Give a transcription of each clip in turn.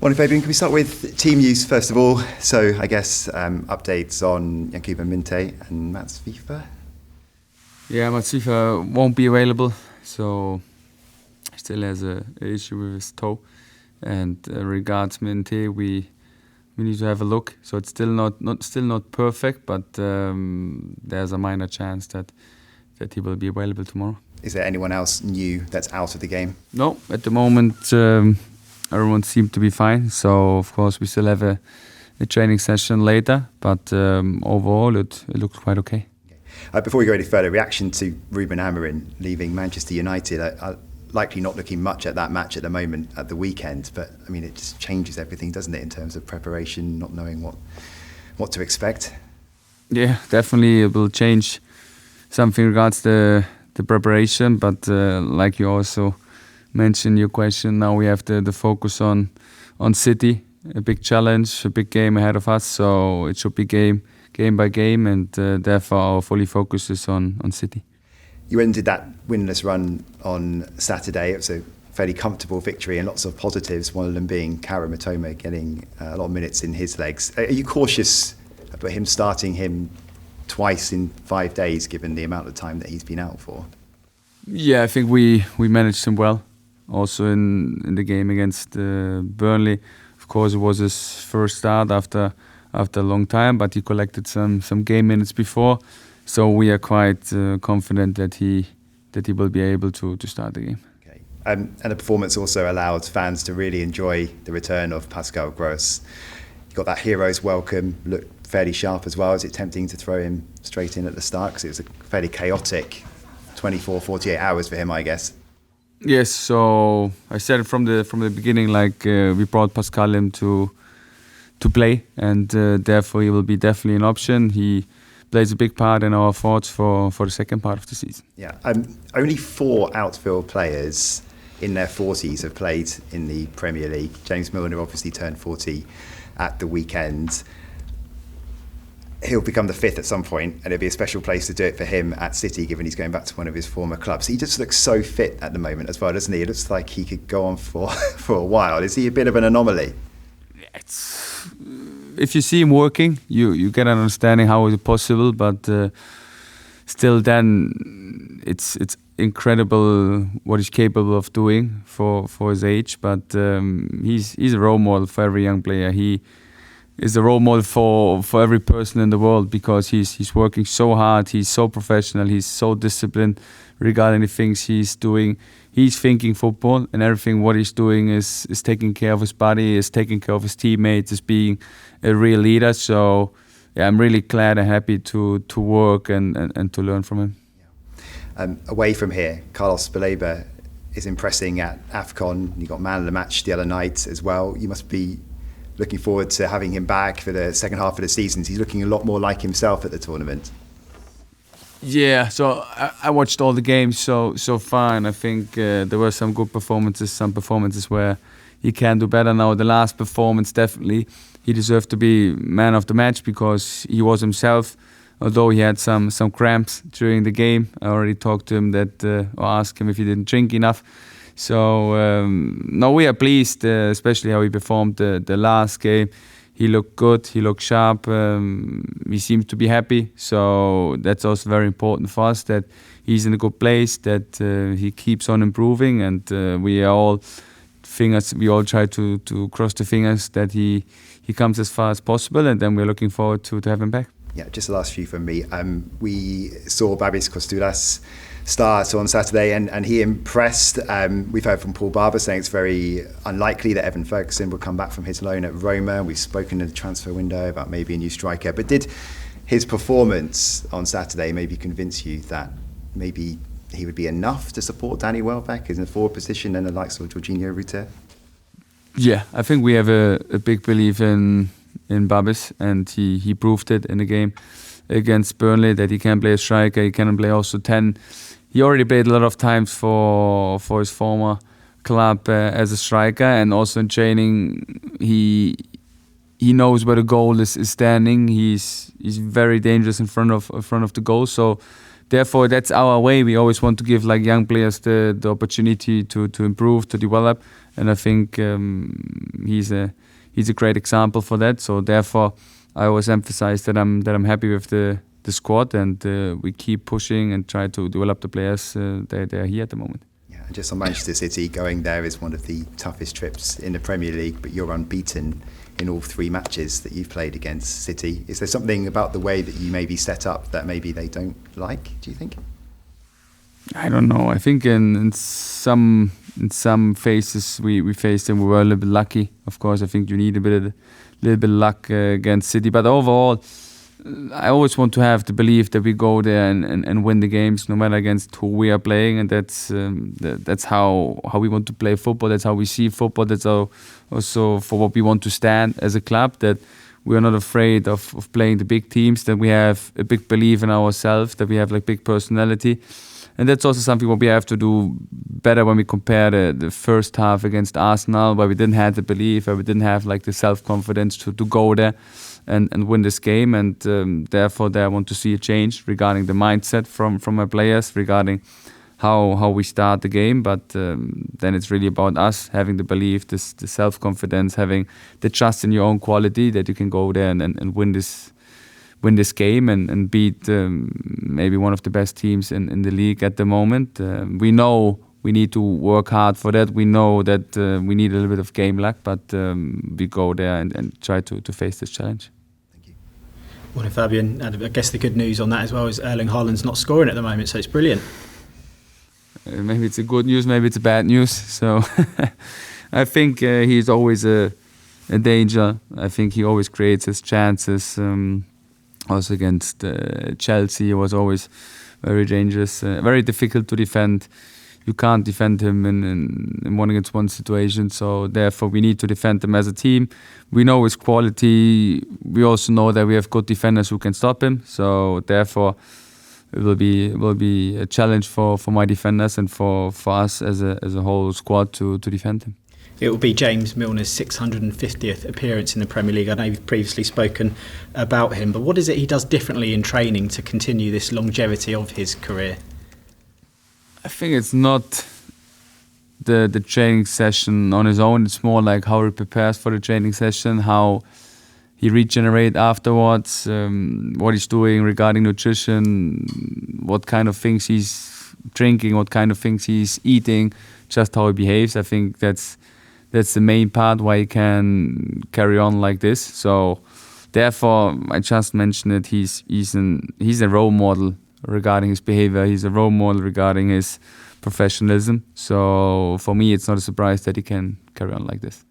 Morning, Fabian. Can we start with team use first of all? So I guess updates on Yankuba Minte and Mats Wife. Yeah, Mats Wife won't be available, so he still has an issue with his toe. And regards Minte, we need to have a look. So it's still not perfect, but there's a minor chance that he will be available tomorrow. Is there anyone else new that's out of the game? No, at the moment everyone seemed to be fine. So of course we still have a training session later, but overall it looked quite okay. Before we go any further, reaction to Ruben Amorim leaving Manchester United. Likely not looking much at that match at the moment at the weekend, but I mean it just changes everything, doesn't it, in terms of preparation, not knowing what to expect. Yeah, definitely it will change something regards the preparation, but like you also mentioned in your question, now we have the focus on City, a big challenge, a big game ahead of us, so it should be game by game, and therefore our fully focus is on City. You ended that winless run on Saturday. It was a fairly comfortable victory and lots of positives, one of them being Kaoru Mitoma getting a lot of minutes in his legs. Are you cautious about him starting him twice in 5 days, given the amount of time that he's been out for? Yeah, I think we managed him well. Also in the game against Burnley, of course it was his first start after a long time, but he collected some game minutes before. So we are quite confident that he will be able to start the game. Okay. And the performance also allowed fans to really enjoy the return of Pascal Gross. You got that hero's welcome, looked fairly sharp as well. Is it tempting to throw him straight in at the start? Because it was a fairly chaotic 24, 48 hours for him, I guess. Yes, so I said it from the beginning, like we brought Pascal in to play, and therefore he will be definitely an option. He plays a big part in our thoughts for the second part of the season. Yeah, only 4 outfield players in their 40s have played in the Premier League. James Milner obviously turned 40 at the weekend. He'll become the 5th at some point, and it'll be a special place to do it for him at City, given he's going back to one of his former clubs. He just looks so fit at the moment as well, doesn't he? It looks like he could go on for a while. Is he a bit of an anomaly? If you see him working, you get an understanding how is it possible, but still then it's incredible what he's capable of doing for his age. But he's a role model for every young player. He is a role model for every person in the world, because he's working so hard, he's so professional, he's so disciplined regarding the things he's doing. He's thinking football, and everything what he's doing is taking care of his body, is taking care of his teammates, is being a real leader. So yeah, I'm really glad and happy to work and to learn from him. Yeah. Away from here, Carlos Baleba is impressing at AFCON. You got man of the match the other night as well. You must be looking forward to having him back for the second half of the season. He's looking a lot more like himself at the tournament. Yeah, so I watched all the games so far, and I think there were some good performances, some performances where he can do better. Now the last performance, definitely he deserved to be man of the match, because he was himself, although he had some cramps during the game. I already talked to him or asked him if he didn't drink enough. So no, we are pleased, especially how he performed the last game. He looked good, he looked sharp, he seemed to be happy. So that's also very important for us, that he's in a good place, that he keeps on improving, and we all try to cross the fingers that he comes as far as possible, and then we're looking forward to have him back. Yeah, just the last few from me. We saw Babis Costuras start on Saturday, and he impressed. We've heard from Paul Barber saying it's very unlikely that Evan Ferguson will come back from his loan at Roma. We've spoken in the transfer window about maybe a new striker. But did his performance on Saturday maybe convince you that maybe he would be enough to support Danny Welbeck in the forward position and the likes of Jorginho Rutter? Yeah, I think we have a big belief in Babis, and he proved it in the game against Burnley, that he can play a striker, he can play also 10. He already played a lot of times for his former club as a striker, and also in training he knows where the goal is standing. He's very dangerous in front of the goal. So therefore that's our way. We always want to give like young players the opportunity to improve, to develop, and I think he's a great example for that. So therefore I always emphasize that I'm happy with the squad, and we keep pushing and try to develop the players. They're here at the moment. Yeah, and just on Manchester City, going there is one of the toughest trips in the Premier League, but you're unbeaten in all 3 matches that you've played against City. Is there something about the way that you maybe set up that maybe they don't like, do you think? I don't know. I think in some phases we faced them, we were a little bit lucky. Of course, I think you need a little bit of luck against City, but overall I always want to have the belief that we go there and win the games, no matter against who we are playing, and that's how we want to play football. That's how we see football. That's also for what we want to stand as a club. That we are not afraid of playing the big teams. That we have a big belief in ourselves. That we have like big personality, and that's also something what we have to do better when we compare the first half against Arsenal, where we didn't have the belief, where we didn't have like the self-confidence to go there and win this game, and therefore I want to see a change regarding the mindset from our players, regarding how we start the game. But then it's really about us having the belief, the self-confidence, having the trust in your own quality, that you can go there and win this game and beat maybe one of the best teams in the league at the moment. We know we need to work hard for that. We know that we need a little bit of game luck, but we go there and try to face this challenge. Well, Fabian, I guess the good news on that as well is Erling Haaland's not scoring at the moment, so it's brilliant. Maybe it's a good news, maybe it's a bad news. So I think he's always a danger. I think he always creates his chances. Also against Chelsea, he was always very dangerous, very difficult to defend. You can't defend him in 1-against-1 situation, so therefore we need to defend him as a team. We know his quality. We also know that we have good defenders who can stop him. So therefore, it will be a challenge for my defenders and for us as a whole squad to defend him. It will be James Milner's 650th appearance in the Premier League. I know you've previously spoken about him, but what is it he does differently in training to continue this longevity of his career? I think it's not the training session on his own. It's more like how he prepares for the training session, how he regenerates afterwards, what he's doing regarding nutrition, what kind of things he's drinking, what kind of things he's eating, just how he behaves. I think that's the main part why he can carry on like this. So therefore, I just mentioned it. He's a role model regarding his behavior. He's a role model regarding his professionalism. So for me, it's not a surprise that he can carry on like this.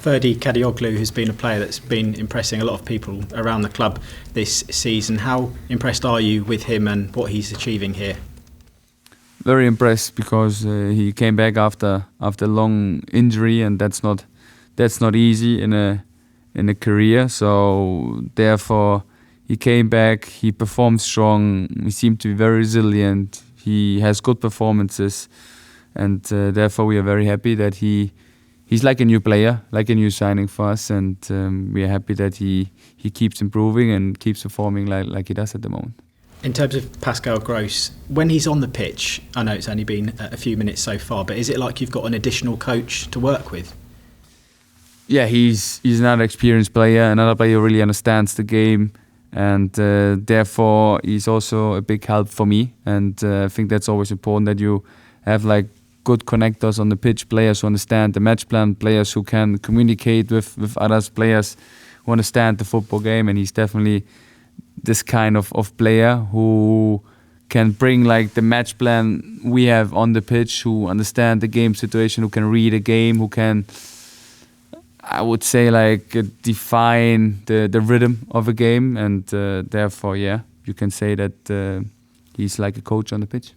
Ferdi Kadioglu has been a player that's been impressing a lot of people around the club this season. How impressed are you with him and what he's achieving here? Very impressed, because he came back after a long injury, and that's not easy in a career. So therefore, he came back, he performed strong, he seemed to be very resilient, he has good performances, and therefore we are very happy that he's like a new player, like a new signing for us, and we are happy that he keeps improving and keeps performing like he does at the moment. In terms of Pascal Gross, when he's on the pitch, I know it's only been a few minutes so far, but is it like you've got an additional coach to work with? Yeah, he's another experienced player, another player who really understands the game, and therefore he's also a big help for me. And I think that's always important, that you have like good connectors on the pitch, players who understand the match plan, players who can communicate with others, players who understand the football game. And he's definitely this kind of player who can bring like the match plan we have on the pitch, who understand the game situation, who can read a game, who can, I would say, like define the rhythm of a game. And therefore, yeah, you can say that he's like a coach on the pitch.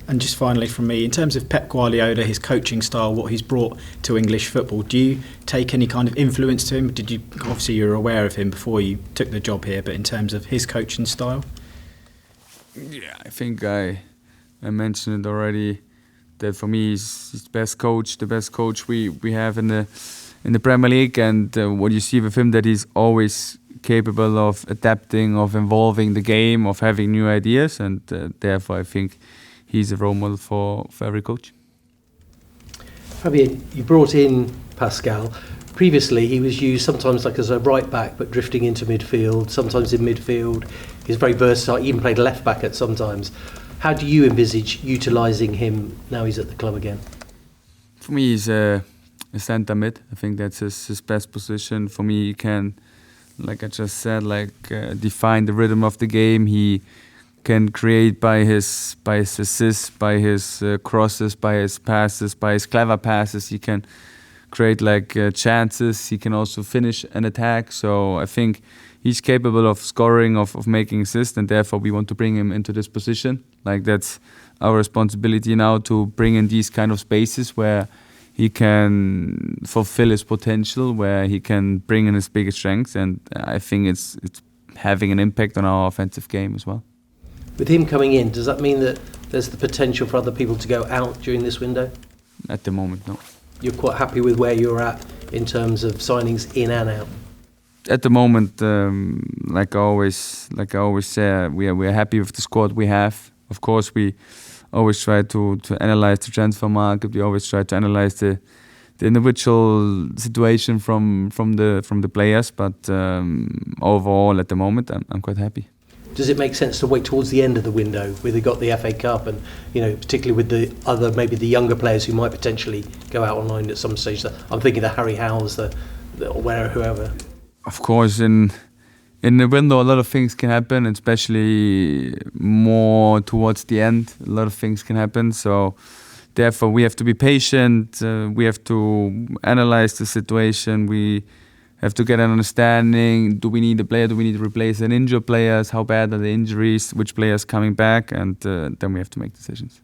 And just finally from me, in terms of Pep Guardiola, his coaching style, what he's brought to English football, do you take any kind of influence to him? Obviously you were aware of him before you took the job here, but in terms of his coaching style? Yeah, I think I mentioned it already, that for me he's the best coach we have in in the Premier League, and what you see with him, that he's always capable of adapting, of involving the game, of having new ideas, and therefore I think he's a role model for every coach. Fabian, you brought in Pascal. Previously, he was used sometimes like as a right back, but drifting into midfield, sometimes in midfield. He's very versatile, he even played left back at sometimes. How do you envisage utilising him now he's at the club again? For me, he's a centre mid. I think that's his best position. For me, he can, like I just said, define the rhythm of the game. He can create by his assists, by his crosses, by his passes, by his clever passes. He can create chances. He can also finish an attack. So I think he's capable of scoring, of making assists, and therefore we want to bring him into this position. That's our responsibility now, to bring in these kind of spaces where he can fulfill his potential, where he can bring in his biggest strengths, and I think it's having an impact on our offensive game as well. With him coming in, does that mean that there's the potential for other people to go out during this window? At the moment, no. You're quite happy with where you're at in terms of signings in and out? At the moment, like I always say, we are happy with the squad we have. Of course, we always try to analyze the transfer market. We always try to analyze the individual situation from the players. But overall, at the moment, I'm quite happy. Does it make sense to wait towards the end of the window, where they got the FA Cup, and particularly with the other, maybe the younger players who might potentially go out on loan at some stage? I'm thinking the Harry Howells, whoever. Of course, in the window, a lot of things can happen, especially more towards the end. A lot of things can happen. So therefore, we have to be patient. We have to analyze the situation. We have to get an understanding. Do we need a player? Do we need to replace an injured players? How bad are the injuries? Which players coming back? And then we have to make decisions.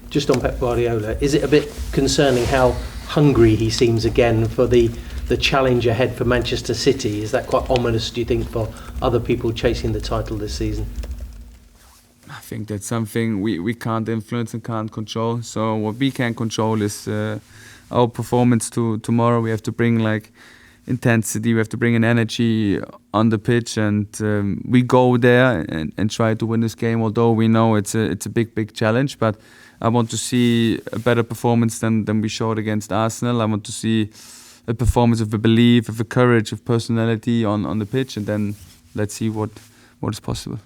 Just on Pep Guardiola, is it a bit concerning how hungry he seems again for the challenge ahead for Manchester City? Is that quite ominous, do you think, for other people chasing the title this season? I think that's something we can't influence and can't control. So what we can control is our performance tomorrow. We have to bring intensity, we have to bring an energy on the pitch, and we go there and try to win this game, although we know it's a big challenge. But I want to see a better performance than we showed against Arsenal. I want to see a performance of a belief, of a courage, of personality on the pitch, and then let's see what is possible.